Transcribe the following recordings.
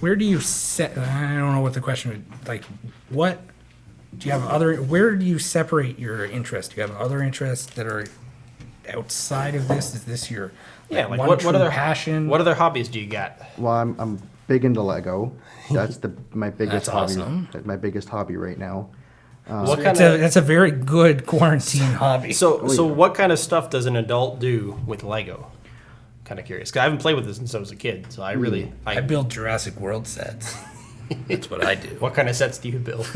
where do you set? I don't know what the question would like. What do you have other? Where do you separate your interests? Do you have other interests that are outside of this? Is this your Like one what true other passion? What other hobbies do you got? Well, I'm big into Lego. That's my biggest That's hobby. awesome. My biggest hobby right now. What kind of That's a very good quarantine hobby. so what kind of stuff does an adult do with Lego? Kind of curious. 'Cause I haven't played with this since I was a kid, so I really I build Jurassic World sets. That's what I do. What kind of sets do you build?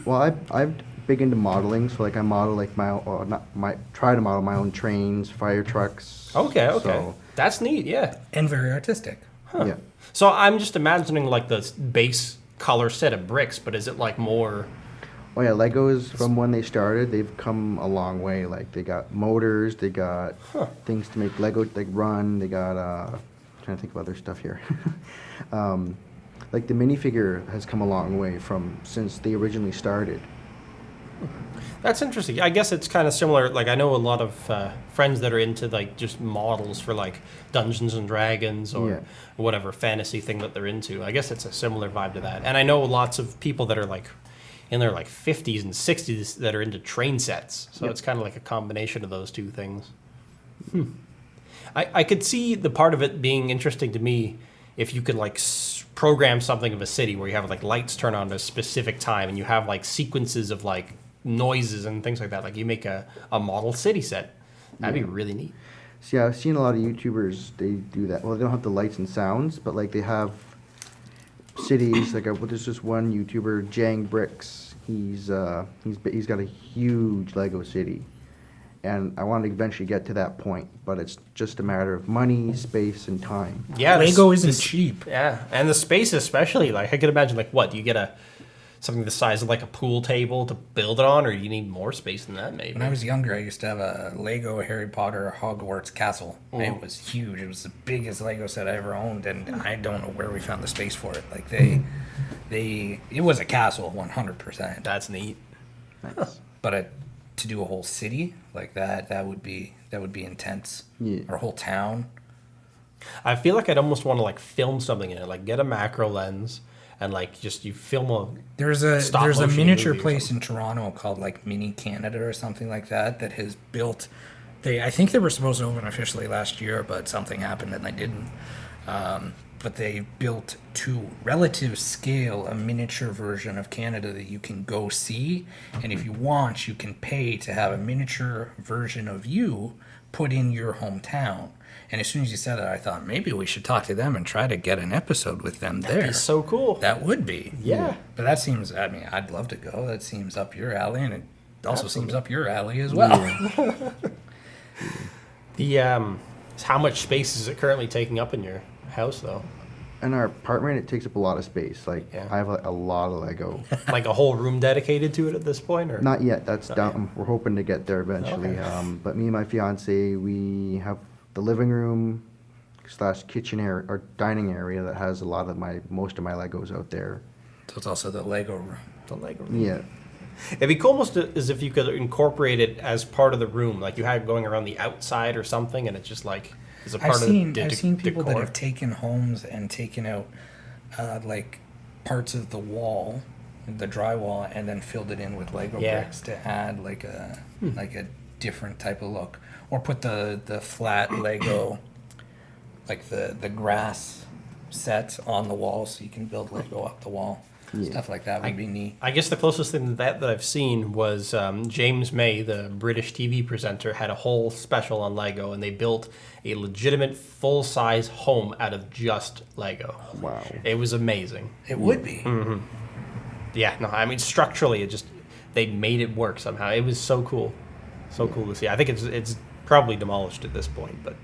Well, I'm big into modeling, so like I model like try to model my own trains, fire trucks. Okay. So, That's neat, yeah. And very artistic. yeah. So I'm just imagining like the base color set of bricks, but is it like more... Oh yeah, Legos from when they started, they've come a long way. Like they got motors, they got things to make Lego like run. They got trying to think of other stuff here. Like the minifigure has come a long way from since they originally started. That's interesting. I guess it's kind of similar. Like I know a lot of friends that are into like just models for like Dungeons and Dragons or Yeah. whatever fantasy thing that they're into. I guess it's a similar vibe to that. And I know lots of people that are like in their like 50s and 60s that are into train sets. So it's kind of like a combination of those two things. I could see the part of it being interesting to me if you could like program something of a city where you have like lights turn on at a specific time and you have like sequences of like noises and things like that. Like you make a model city set. That'd be really neat. So yeah, I've seen a lot of YouTubers. They do that. Well, they don't have the lights and sounds, but like they have cities. Like there's just one YouTuber, Jang Bricks. He's got a huge Lego city, and I want to eventually get to that point, but it's just a matter of money, space, and time. Yeah, Lego isn't cheap. Yeah, and the space especially. Like I could imagine, like what do you get something the size of like a pool table to build it on, or you need more space than that maybe? When I was younger, I used to have a Lego Harry Potter Hogwarts castle. It was huge. It was the biggest Lego set I ever owned, and I don't know where we found the space for it. Like it was a castle, 100%. That's neat. Nice. But to do a whole city like that would be intense. Yeah. Or a whole town. I feel like I'd almost want to like film something in it, like get a macro lens and like just you film a There's a stop-motion miniature movie or place in Toronto called like Mini Canada or something like that has built. I think they were supposed to open officially last year, but something happened and they didn't. But they built to relative scale a miniature version of Canada that you can go see, and if you want, you can pay to have a miniature version of you put in your hometown. And as soon as you said it, I thought maybe we should talk to them and try to get an episode with them there. That'd be so cool. That would be. Yeah. But that seems, I mean, I'd love to go. That seems up your alley, and it also seems up your alley as well. How much space is it currently taking up in your house though? In our apartment, it takes up a lot of space. Like Yeah. I have a lot of Lego. Like a whole room dedicated to it at this point, or Not yet. That's down. We're hoping to get there eventually. Okay. But me and my fiance, we have the living room / kitchen area or dining area that has a lot of most of my Legos out there. So it's also the Lego room. the Lego room? Yeah. It'd be cool almost as if you could incorporate it as part of the room, like you had going around the outside or something, and it's just like is a part I've of seen the I've seen people that decor. have taken homes and taken out like parts of the wall, the drywall, and then filled it in with Lego Yeah. bricks to add like a different type of look, or put the flat Lego, like the grass set on the wall so you can build Lego up the wall. Stuff like that would be neat. I guess the closest thing to that I've seen was James May, the British TV presenter, had a whole special on Lego, and they built a legitimate full-size home out of just Lego. Wow. It was amazing. It would be. Yeah, no, I mean structurally, they made it work somehow. It was so cool, so cool to see. I think it's probably demolished at this point, but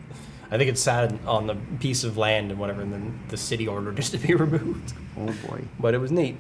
I think it's sat on the piece of land and whatever, and then the city ordered it to be removed. Oh boy. But it was neat.